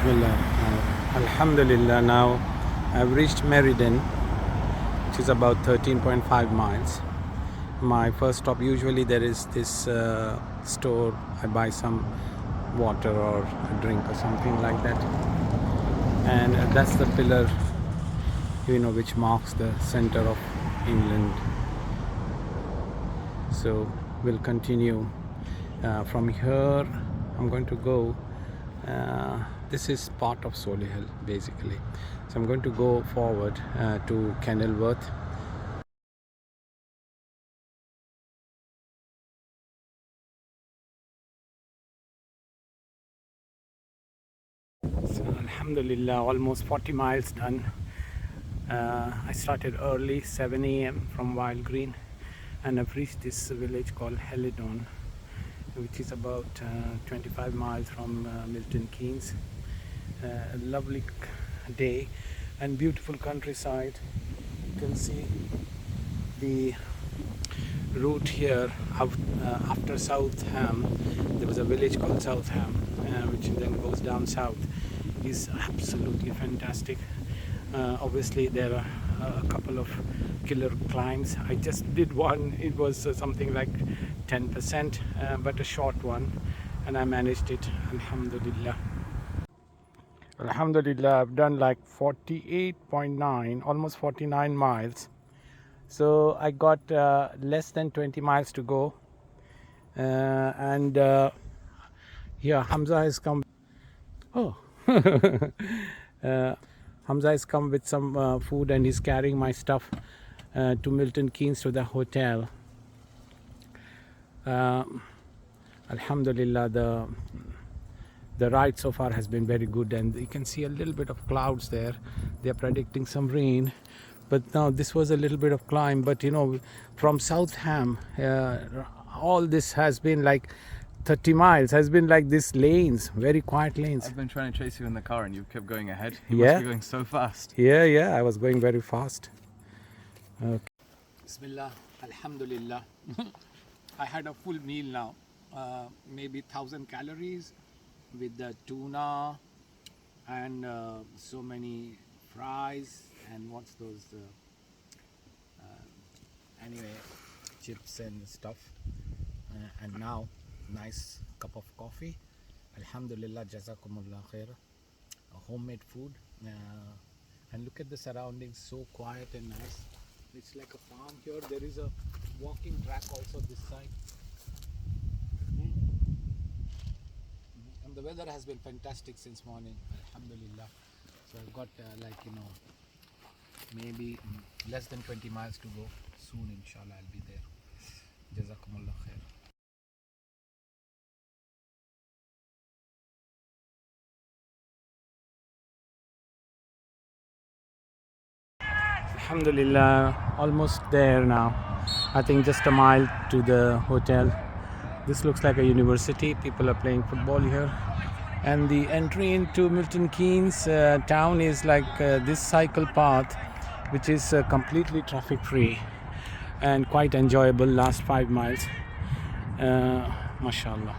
Bismillah. Alhamdulillah, now I've reached Meriden, which is about 13.5 miles. My first stop, usually there is this store, I buy some water or a drink or something like that. And that's the pillar, which marks the center of England. So we'll continue from here. I'm going to go. This is part of Solihull basically. So I'm going to go forward to Kenilworth. So Alhamdulillah, almost 40 miles done. I started early, 7 a.m. from Wild Green, and I've reached this village called Helidon, which is about 25 miles from Milton Keynes. A lovely day and beautiful countryside. You can see the route here after Southam. There was a village called Southam, which then goes down south. Is absolutely fantastic. Obviously there are a couple of killer climbs. I just did one. It was something like 10%, but a short one, and I managed it. Alhamdulillah. Alhamdulillah, I've done like 48.9, almost 49 miles. So I got less than 20 miles to go. And here Hamza has come. Oh, Hamza has come with some food, and he's carrying my stuff to Milton Keynes, to the hotel. Alhamdulillah, the ride so far has been very good, and you can see a little bit of clouds there. They are predicting some rain, but now this was a little bit of climb. But from Southam, all this has been like 30 miles, has been like these lanes, very quiet lanes. I've been trying to chase you in the car and you kept going ahead. You must be going so fast. Yeah, I was going very fast. Okay. Bismillah, Alhamdulillah. I had a full meal now, maybe 1,000 calories with the tuna and so many fries and what's those anyway, chips and stuff, and now nice cup of coffee. Alhamdulillah, jazakumullah khair. Homemade food, and look at the surroundings, so quiet and nice. It's like a farm here. There is a walking track also this side. And the weather has been fantastic since morning, Alhamdulillah. So I've got maybe less than 20 miles to go. Soon inshallah I'll be there. Jazakumullah khair. Alhamdulillah, almost there now. I think just a mile to the hotel. This looks like a university. People are playing football here. And the entry into Milton Keynes town is like this cycle path, which is completely traffic free and quite enjoyable. Last 5 miles. MashaAllah.